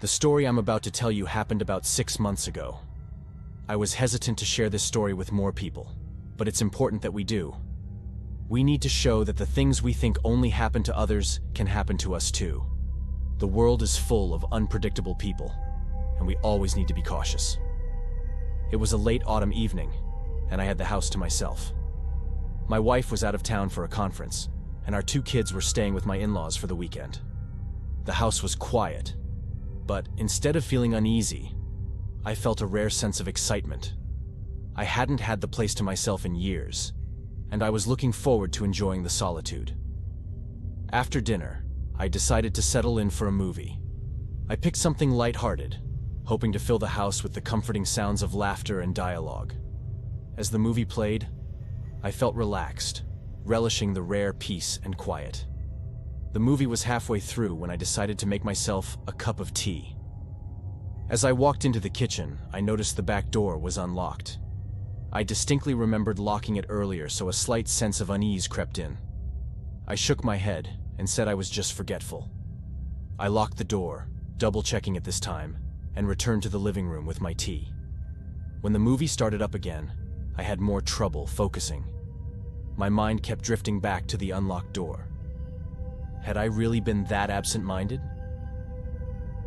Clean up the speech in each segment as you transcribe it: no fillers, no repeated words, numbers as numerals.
The story I'm about to tell you happened about 6 months ago. I was hesitant to share this story with more people, but it's important that we do. We need to show that the things we think only happen to others can happen to us too. The world is full of unpredictable people, and we always need to be cautious. It was a late autumn evening, and I had the house to myself. My wife was out of town for a conference, and our 2 kids were staying with my in-laws for the weekend. The house was quiet, but instead of feeling uneasy, I felt a rare sense of excitement. I hadn't had the place to myself in years, and I was looking forward to enjoying the solitude. After dinner, I decided to settle in for a movie. I picked something lighthearted, hoping to fill the house with the comforting sounds of laughter and dialogue. As the movie played, I felt relaxed, relishing the rare peace and quiet. The movie was halfway through when I decided to make myself a cup of tea. As I walked into the kitchen, I noticed the back door was unlocked. I distinctly remembered locking it earlier, so a slight sense of unease crept in. I shook my head and said I was just forgetful. I locked the door, double-checking it this time, and returned to the living room with my tea. When the movie started up again, I had more trouble focusing. My mind kept drifting back to the unlocked door. Had I really been that absent-minded?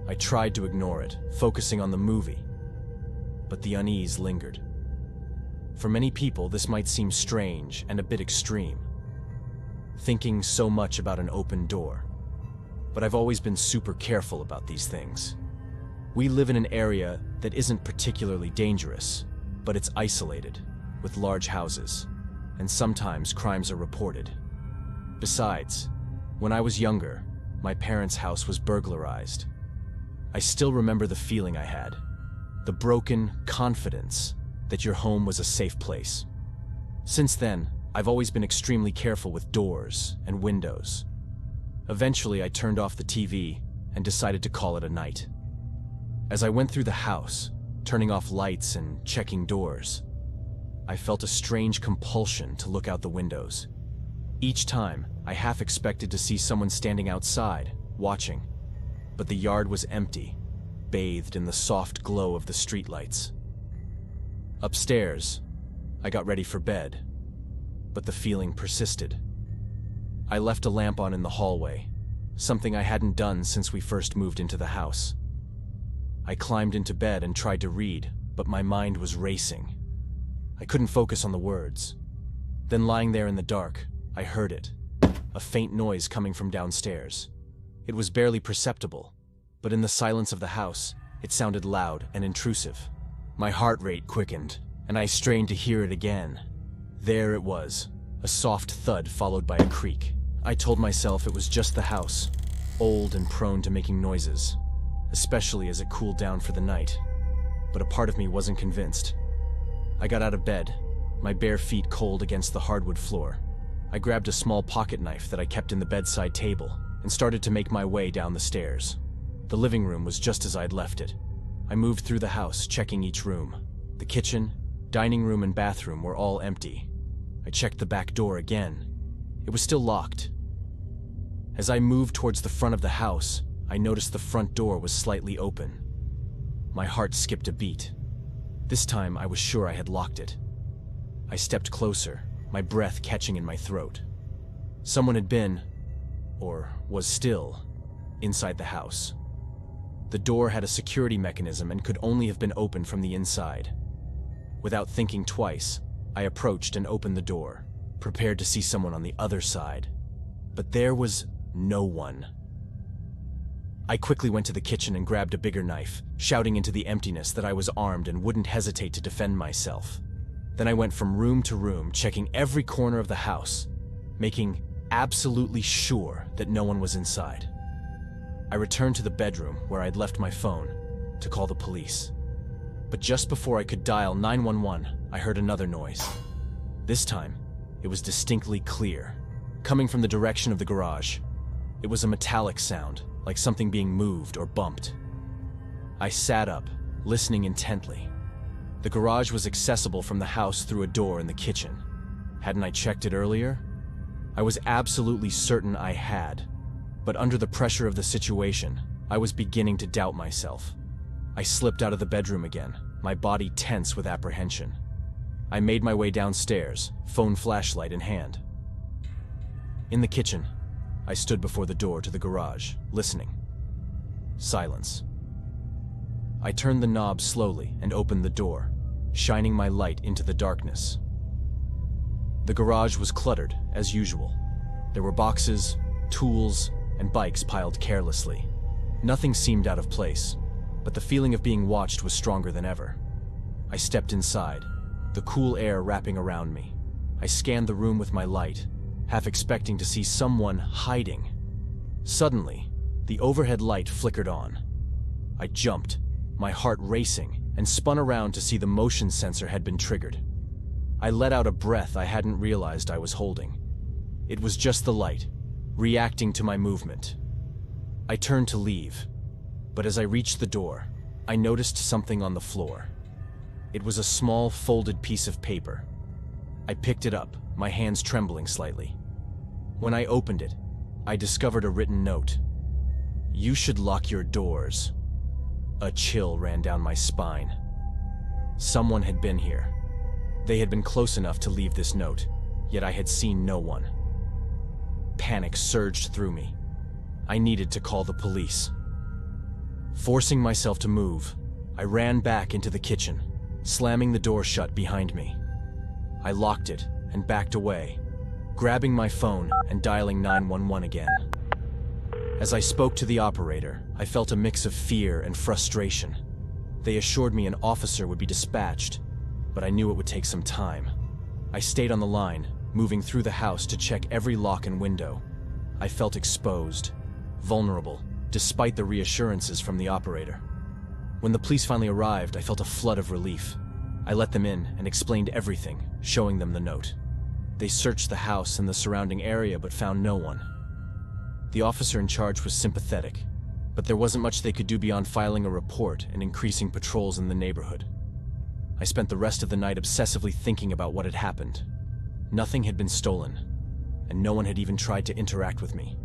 I tried to ignore it, focusing on the movie, but the unease lingered. For many people, this might seem strange and a bit extreme, thinking so much about an open door. But I've always been super careful about these things. We live in an area that isn't particularly dangerous, but it's isolated, with large houses, and sometimes crimes are reported. Besides, when I was younger, my parents' house was burglarized. I still remember the feeling I had, the broken confidence that your home was a safe place. Since then, I've always been extremely careful with doors and windows. Eventually, I turned off the TV and decided to call it a night. As I went through the house, turning off lights and checking doors, I felt a strange compulsion to look out the windows. Each time, I half expected to see someone standing outside, watching, but the yard was empty, bathed in the soft glow of the streetlights. Upstairs, I got ready for bed, but the feeling persisted. I left a lamp on in the hallway, something I hadn't done since we first moved into the house. I climbed into bed and tried to read, but my mind was racing. I couldn't focus on the words. Then lying there in the dark, I heard it, a faint noise coming from downstairs. It was barely perceptible, but in the silence of the house, it sounded loud and intrusive. My heart rate quickened, and I strained to hear it again. There it was, a soft thud followed by a creak. I told myself it was just the house, old and prone to making noises, especially as it cooled down for the night. But a part of me wasn't convinced. I got out of bed, my bare feet cold against the hardwood floor. I grabbed a small pocket knife that I kept in the bedside table and started to make my way down the stairs. The living room was just as I'd left it. I moved through the house, checking each room. The kitchen, dining room, and bathroom were all empty. I checked the back door again. It was still locked. As I moved towards the front of the house, I noticed the front door was slightly open. My heart skipped a beat. This time, I was sure I had locked it. I stepped closer, my breath catching in my throat. Someone had been, or was still, inside the house. The door had a security mechanism and could only have been opened from the inside. Without thinking twice, I approached and opened the door, prepared to see someone on the other side. But there was no one. I quickly went to the kitchen and grabbed a bigger knife, shouting into the emptiness that I was armed and wouldn't hesitate to defend myself. Then I went from room to room, checking every corner of the house, making absolutely sure that no one was inside. I returned to the bedroom where I'd left my phone to call the police. But just before I could dial 911, I heard another noise. This time, it was distinctly clear, coming from the direction of the garage. It was a metallic sound, like something being moved or bumped. I sat up, listening intently. The garage was accessible from the house through a door in the kitchen. Hadn't I checked it earlier? I was absolutely certain I had, but under the pressure of the situation, I was beginning to doubt myself. I slipped out of the bedroom again, my body tense with apprehension. I made my way downstairs, phone flashlight in hand. In the kitchen, I stood before the door to the garage, listening. Silence. I turned the knob slowly and opened the door, shining my light into the darkness. The garage was cluttered, as usual. There were boxes, tools, and bikes piled carelessly. Nothing seemed out of place, but the feeling of being watched was stronger than ever. I stepped inside, the cool air wrapping around me. I scanned the room with my light, half expecting to see someone hiding. Suddenly, the overhead light flickered on. I jumped, my heart racing, and spun around to see the motion sensor had been triggered. I let out a breath I hadn't realized I was holding. It was just the light, reacting to my movement. I turned to leave, but as I reached the door, I noticed something on the floor. It was a small, folded piece of paper. I picked it up, my hands trembling slightly. When I opened it, I discovered a written note. "You should lock your doors." A chill ran down my spine. Someone had been here. They had been close enough to leave this note, yet I had seen no one. Panic surged through me. I needed to call the police. Forcing myself to move, I ran back into the kitchen, slamming the door shut behind me. I locked it and backed away, grabbing my phone and dialing 911 again. As I spoke to the operator, I felt a mix of fear and frustration. They assured me an officer would be dispatched, but I knew it would take some time. I stayed on the line, moving through the house to check every lock and window. I felt exposed, vulnerable, despite the reassurances from the operator. When the police finally arrived, I felt a flood of relief. I let them in and explained everything, showing them the note. They searched the house and the surrounding area but found no one. The officer in charge was sympathetic, but there wasn't much they could do beyond filing a report and increasing patrols in the neighborhood. I spent the rest of the night obsessively thinking about what had happened. Nothing had been stolen, and no one had even tried to interact with me.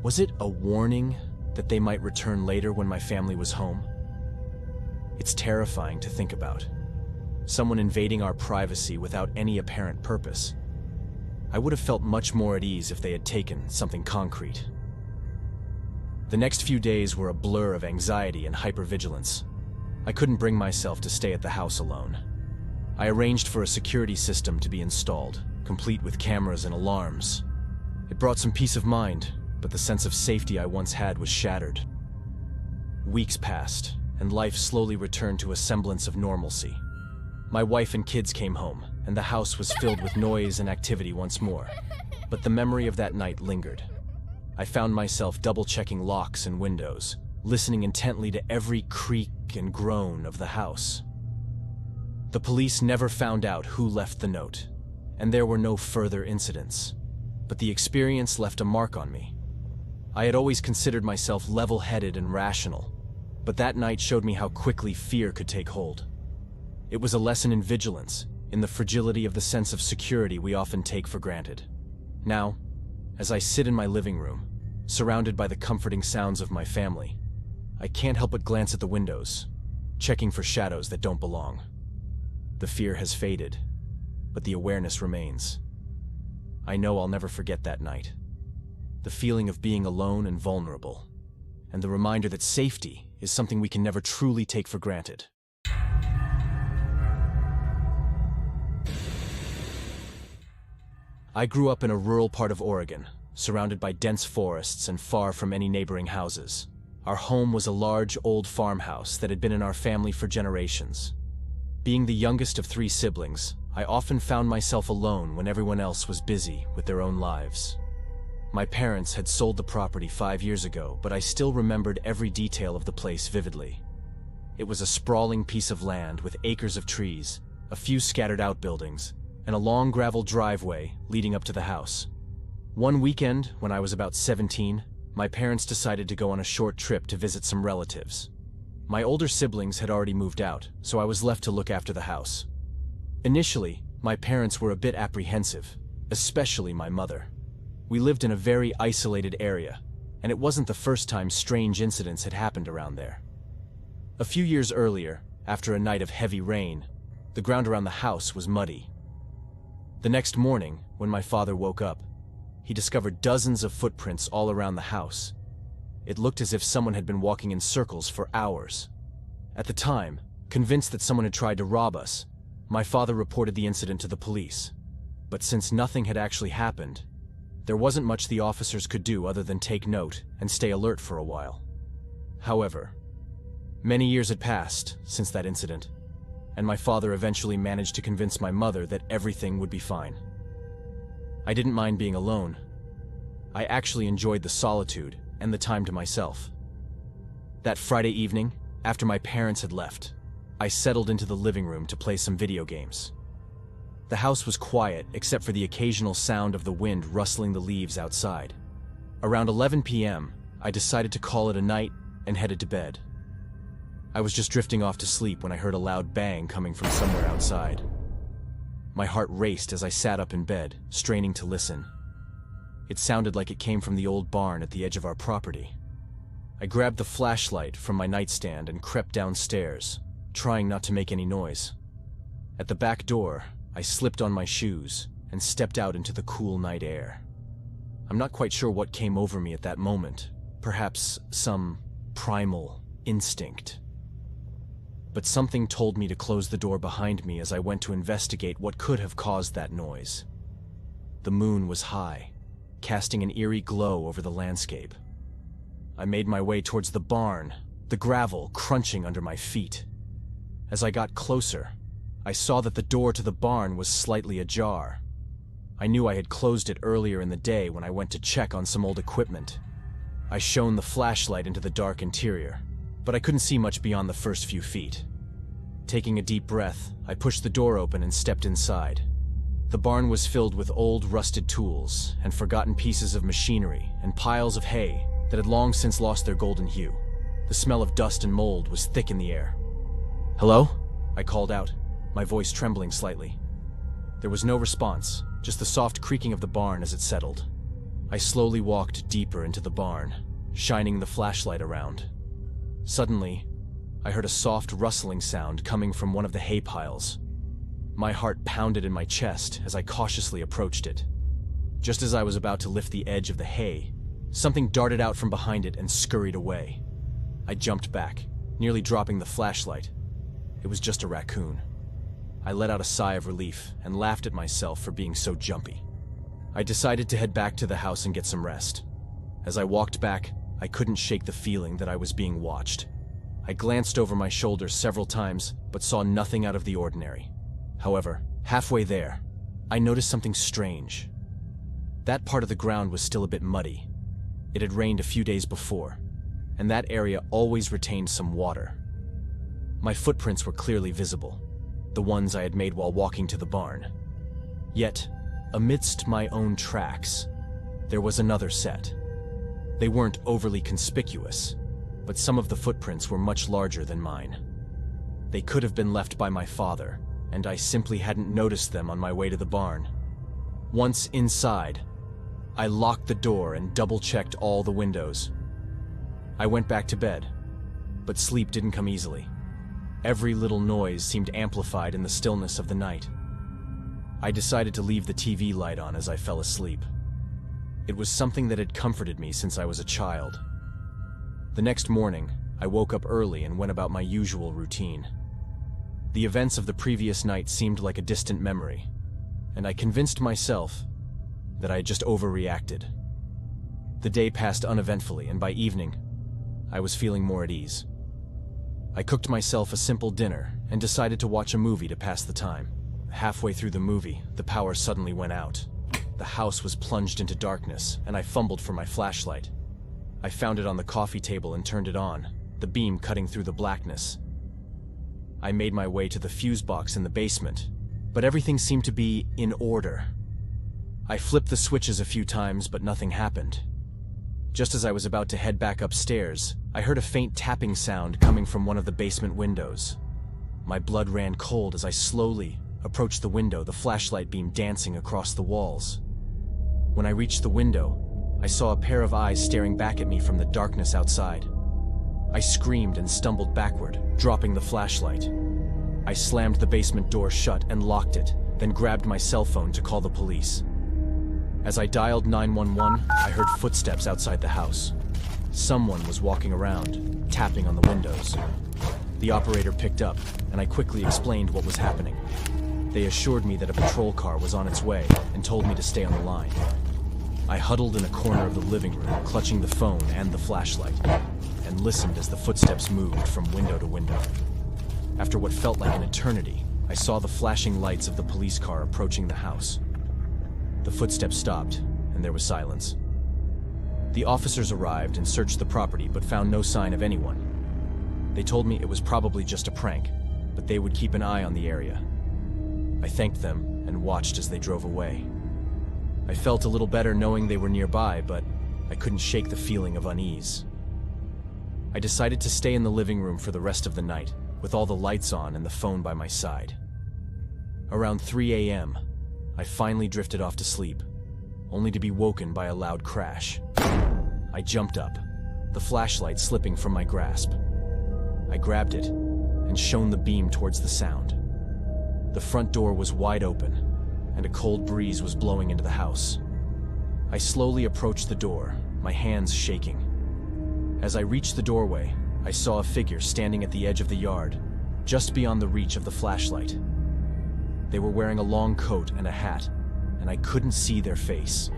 Was it a warning that they might return later when my family was home? It's terrifying to think about. Someone invading our privacy without any apparent purpose. I would have felt much more at ease if they had taken something concrete. The next few days were a blur of anxiety and hypervigilance. I couldn't bring myself to stay at the house alone. I arranged for a security system to be installed, complete with cameras and alarms. It brought some peace of mind, but the sense of safety I once had was shattered. Weeks passed, and life slowly returned to a semblance of normalcy. My wife and kids came home, and the house was filled with noise and activity once more. But the memory of that night lingered. I found myself double-checking locks and windows, listening intently to every creak and groan of the house. The police never found out who left the note, and there were no further incidents. But the experience left a mark on me. I had always considered myself level-headed and rational, but that night showed me how quickly fear could take hold. It was a lesson in vigilance, in the fragility of the sense of security we often take for granted. Now, as I sit in my living room, surrounded by the comforting sounds of my family, I can't help but glance at the windows, checking for shadows that don't belong. The fear has faded, but the awareness remains. I know I'll never forget that night. The feeling of being alone and vulnerable, and the reminder that safety is something we can never truly take for granted. I grew up in a rural part of Oregon, surrounded by dense forests and far from any neighboring houses. Our home was a large, old farmhouse that had been in our family for generations. Being the youngest of 3 siblings, I often found myself alone when everyone else was busy with their own lives. My parents had sold the property 5 years ago, but I still remembered every detail of the place vividly. It was a sprawling piece of land with acres of trees, a few scattered outbuildings, and a long gravel driveway leading up to the house. One weekend, when I was about 17, my parents decided to go on a short trip to visit some relatives. My older siblings had already moved out, so I was left to look after the house. Initially, my parents were a bit apprehensive, especially my mother. We lived in a very isolated area, and it wasn't the first time strange incidents had happened around there. A few years earlier, after a night of heavy rain, the ground around the house was muddy. The next morning, when my father woke up, he discovered dozens of footprints all around the house. It looked as if someone had been walking in circles for hours. At the time, convinced that someone had tried to rob us, my father reported the incident to the police. But since nothing had actually happened, there wasn't much the officers could do other than take note and stay alert for a while. However, many years had passed since that incident, and my father eventually managed to convince my mother that everything would be fine. I didn't mind being alone. I actually enjoyed the solitude and the time to myself. That Friday evening, after my parents had left, I settled into the living room to play some video games. The house was quiet except for the occasional sound of the wind rustling the leaves outside. Around 11 p.m., I decided to call it a night and headed to bed. I was just drifting off to sleep when I heard a loud bang coming from somewhere outside. My heart raced as I sat up in bed, straining to listen. It sounded like it came from the old barn at the edge of our property. I grabbed the flashlight from my nightstand and crept downstairs, trying not to make any noise. At the back door, I slipped on my shoes and stepped out into the cool night air. I'm not quite sure what came over me at that moment, perhaps some primal instinct. But something told me to close the door behind me as I went to investigate what could have caused that noise. The moon was high, casting an eerie glow over the landscape. I made my way towards the barn, the gravel crunching under my feet. As I got closer, I saw that the door to the barn was slightly ajar. I knew I had closed it earlier in the day when I went to check on some old equipment. I shone the flashlight into the dark interior, but I couldn't see much beyond the first few feet. Taking a deep breath, I pushed the door open and stepped inside. The barn was filled with old, rusted tools and forgotten pieces of machinery and piles of hay that had long since lost their golden hue. The smell of dust and mold was thick in the air. "Hello?" I called out, my voice trembling slightly. There was no response, just the soft creaking of the barn as it settled. I slowly walked deeper into the barn, shining the flashlight around. Suddenly, I heard a soft rustling sound coming from one of the hay piles. My heart pounded in my chest as I cautiously approached it. Just as I was about to lift the edge of the hay, something darted out from behind it and scurried away. I jumped back, nearly dropping the flashlight. It was just a raccoon. I let out a sigh of relief and laughed at myself for being so jumpy. I decided to head back to the house and get some rest. As I walked back, I couldn't shake the feeling that I was being watched. I glanced over my shoulder several times, but saw nothing out of the ordinary. However, halfway there, I noticed something strange. That part of the ground was still a bit muddy. It had rained a few days before, and that area always retained some water. My footprints were clearly visible, the ones I had made while walking to the barn. Yet, amidst my own tracks, there was another set. They weren't overly conspicuous, but some of the footprints were much larger than mine. They could have been left by my father, and I simply hadn't noticed them on my way to the barn. Once inside, I locked the door and double-checked all the windows. I went back to bed, but sleep didn't come easily. Every little noise seemed amplified in the stillness of the night. I decided to leave the TV light on as I fell asleep. It was something that had comforted me since I was a child. The next morning, I woke up early and went about my usual routine. The events of the previous night seemed like a distant memory, and I convinced myself that I had just overreacted. The day passed uneventfully, and by evening, I was feeling more at ease. I cooked myself a simple dinner and decided to watch a movie to pass the time. Halfway through the movie, the power suddenly went out. The house was plunged into darkness, and I fumbled for my flashlight. I found it on the coffee table and turned it on, the beam cutting through the blackness. I made my way to the fuse box in the basement, but everything seemed to be in order. I flipped the switches a few times, but nothing happened. Just as I was about to head back upstairs, I heard a faint tapping sound coming from one of the basement windows. My blood ran cold as I slowly approached the window, the flashlight beam dancing across the walls. When I reached the window, I saw a pair of eyes staring back at me from the darkness outside. I screamed and stumbled backward, dropping the flashlight. I slammed the basement door shut and locked it, then grabbed my cell phone to call the police. As I dialed 911, I heard footsteps outside the house. Someone was walking around, tapping on the windows. The operator picked up, and I quickly explained what was happening. They assured me that a patrol car was on its way and told me to stay on the line. I huddled in a corner of the living room, clutching the phone and the flashlight, and listened as the footsteps moved from window to window. After what felt like an eternity, I saw the flashing lights of the police car approaching the house. The footsteps stopped, and there was silence. The officers arrived and searched the property but found no sign of anyone. They told me it was probably just a prank, but they would keep an eye on the area. I thanked them and watched as they drove away. I felt a little better knowing they were nearby, but I couldn't shake the feeling of unease. I decided to stay in the living room for the rest of the night, with all the lights on and the phone by my side. Around 3 a.m., I finally drifted off to sleep, only to be woken by a loud crash. I jumped up, the flashlight slipping from my grasp. I grabbed it and shone the beam towards the sound. The front door was wide open, and a cold breeze was blowing into the house. I slowly approached the door, my hands shaking. As I reached the doorway, I saw a figure standing at the edge of the yard, just beyond the reach of the flashlight. They were wearing a long coat and a hat, and I couldn't see their face.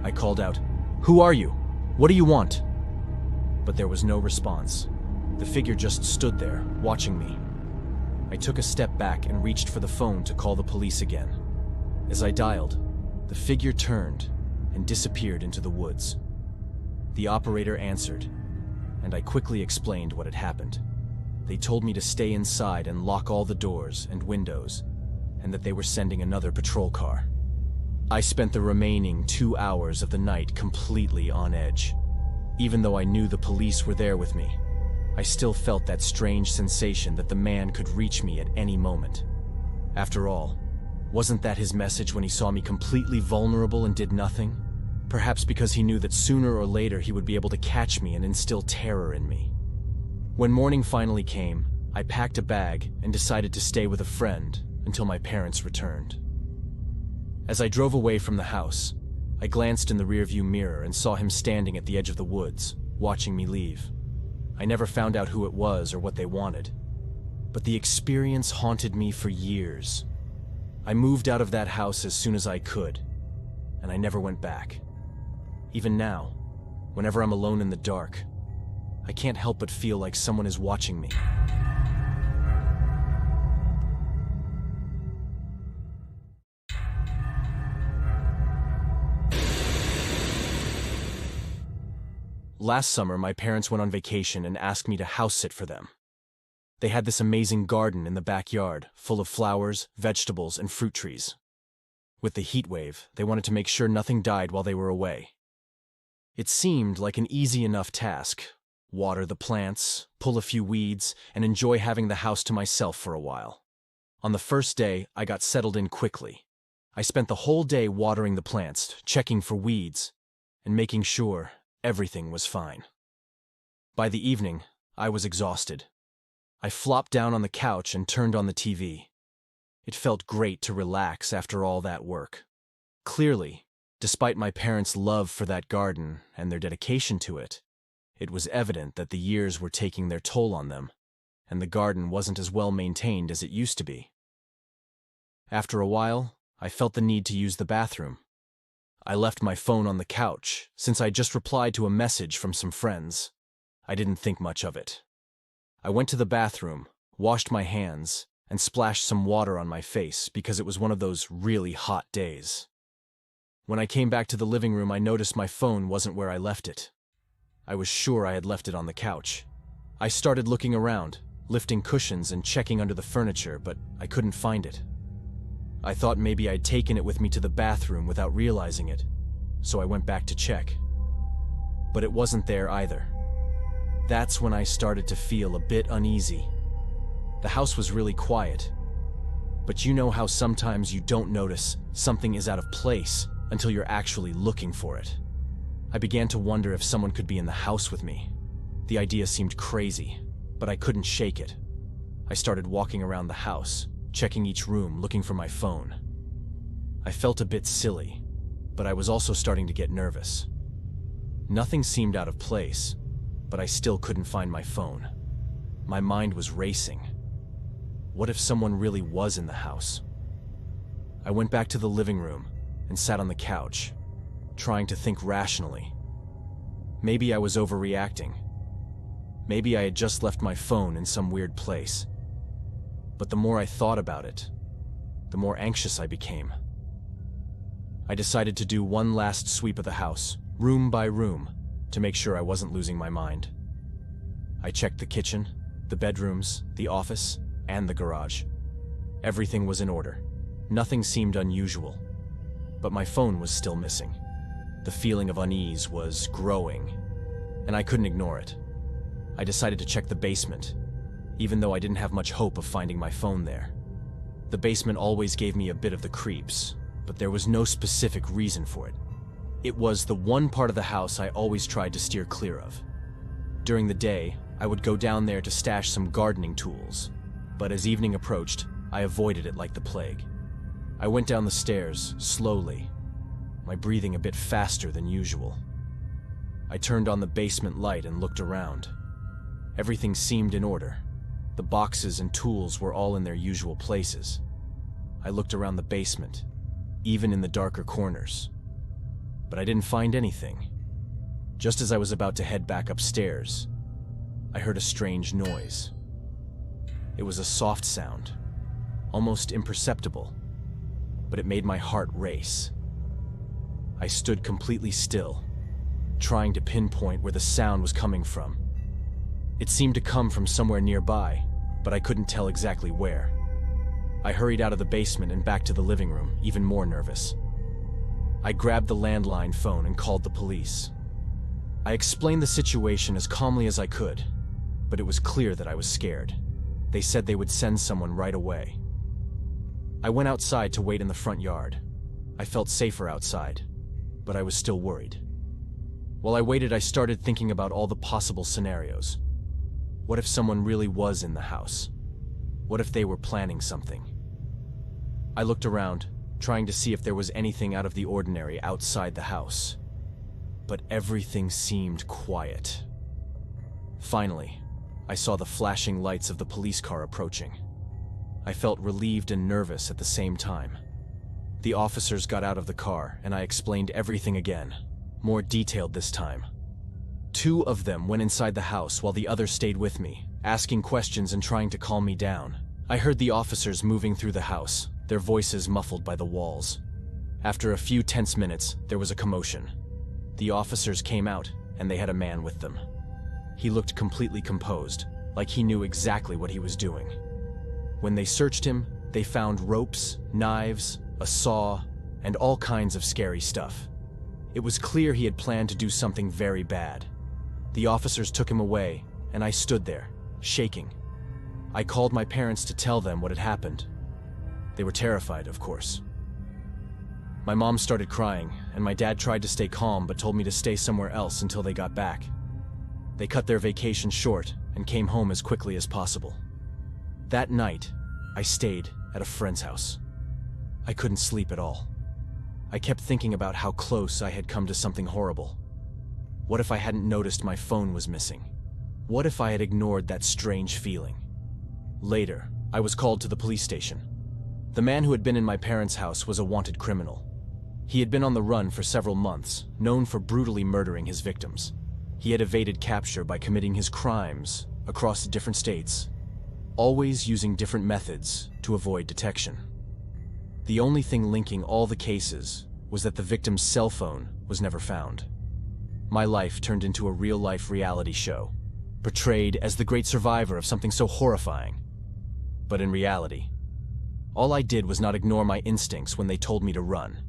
I called out, "Who are you? What do you want?" But there was no response. The figure just stood there, watching me. I took a step back and reached for the phone to call the police again. As I dialed, the figure turned and disappeared into the woods. The operator answered, and I quickly explained what had happened. They told me to stay inside and lock all the doors and windows, and that they were sending another patrol car. I spent the remaining 2 hours of the night completely on edge. Even though I knew the police were there with me, I still felt that strange sensation that the man could reach me at any moment. After all, wasn't that his message when he saw me completely vulnerable and did nothing? Perhaps because he knew that sooner or later he would be able to catch me and instill terror in me. When morning finally came, I packed a bag and decided to stay with a friend until my parents returned. As I drove away from the house, I glanced in the rearview mirror and saw him standing at the edge of the woods, watching me leave. I never found out who it was or what they wanted, but the experience haunted me for years. I moved out of that house as soon as I could, and I never went back. Even now, whenever I'm alone in the dark, I can't help but feel like someone is watching me. Last summer, my parents went on vacation and asked me to house sit for them. They had this amazing garden in the backyard, full of flowers, vegetables, and fruit trees. With the heat wave, they wanted to make sure nothing died while they were away. It seemed like an easy enough task. Water the plants, pull a few weeds, and enjoy having the house to myself for a while. On the first day, I got settled in quickly. I spent the whole day watering the plants, checking for weeds, and making sure everything was fine. By the evening, I was exhausted. I flopped down on the couch and turned on the TV. It felt great to relax after all that work. Clearly, despite my parents' love for that garden and their dedication to it, it was evident that the years were taking their toll on them, and the garden wasn't as well maintained as it used to be. After a while, I felt the need to use the bathroom. I left my phone on the couch, since I just replied to a message from some friends. I didn't think much of it. I went to the bathroom, washed my hands, and splashed some water on my face because it was one of those really hot days. When I came back to the living room, I noticed my phone wasn't where I left it. I was sure I had left it on the couch. I started looking around, lifting cushions and checking under the furniture, but I couldn't find it. I thought maybe I'd taken it with me to the bathroom without realizing it, so I went back to check. But it wasn't there either. That's when I started to feel a bit uneasy. The house was really quiet, but you know how sometimes you don't notice something is out of place until you're actually looking for it. I began to wonder if someone could be in the house with me. The idea seemed crazy, but I couldn't shake it. I started walking around the house, checking each room, looking for my phone. I felt a bit silly, but I was also starting to get nervous. Nothing seemed out of place, but I still couldn't find my phone. My mind was racing. What if someone really was in the house? I went back to the living room and sat on the couch, trying to think rationally. Maybe I was overreacting. Maybe I had just left my phone in some weird place. But the more I thought about it, the more anxious I became. I decided to do one last sweep of the house, room by room, to make sure I wasn't losing my mind. I checked the kitchen, the bedrooms, the office, and the garage. Everything was in order. Nothing seemed unusual. But my phone was still missing. The feeling of unease was growing, and I couldn't ignore it. I decided to check the basement, even though I didn't have much hope of finding my phone there. The basement always gave me a bit of the creeps, but there was no specific reason for it. It was the one part of the house I always tried to steer clear of. During the day, I would go down there to stash some gardening tools, but as evening approached, I avoided it like the plague. I went down the stairs, slowly, my breathing a bit faster than usual. I turned on the basement light and looked around. Everything seemed in order. The boxes and tools were all in their usual places. I looked around the basement, even in the darker corners. But I didn't find anything. Just as I was about to head back upstairs, I heard a strange noise. It was a soft sound, almost imperceptible, but it made my heart race. I stood completely still, trying to pinpoint where the sound was coming from. It seemed to come from somewhere nearby, but I couldn't tell exactly where. I hurried out of the basement and back to the living room, even more nervous. I grabbed the landline phone and called the police. I explained the situation as calmly as I could, but it was clear that I was scared. They said they would send someone right away. I went outside to wait in the front yard. I felt safer outside, but I was still worried. While I waited, I started thinking about all the possible scenarios. What if someone really was in the house? What if they were planning something? I looked around, trying to see if there was anything out of the ordinary outside the house. But everything seemed quiet. Finally, I saw the flashing lights of the police car approaching. I felt relieved and nervous at the same time. The officers got out of the car, and I explained everything again, more detailed this time. 2 of them went inside the house while the others stayed with me, asking questions and trying to calm me down. I heard the officers moving through the house, their voices muffled by the walls. After a few tense minutes, there was a commotion. The officers came out, and they had a man with them. He looked completely composed, like he knew exactly what he was doing. When they searched him, they found ropes, knives, a saw, and all kinds of scary stuff. It was clear he had planned to do something very bad. The officers took him away, and I stood there, shaking. I called my parents to tell them what had happened. They were terrified, of course. My mom started crying, and my dad tried to stay calm but told me to stay somewhere else until they got back. They cut their vacation short and came home as quickly as possible. That night, I stayed at a friend's house. I couldn't sleep at all. I kept thinking about how close I had come to something horrible. What if I hadn't noticed my phone was missing? What if I had ignored that strange feeling? Later, I was called to the police station. The man who had been in my parents' house was a wanted criminal. He had been on the run for several months, known for brutally murdering his victims. He had evaded capture by committing his crimes across different states, always using different methods to avoid detection. The only thing linking all the cases was that the victim's cell phone was never found. My life turned into a real-life reality show, portrayed as the great survivor of something so horrifying. But in reality, all I did was not ignore my instincts when they told me to run.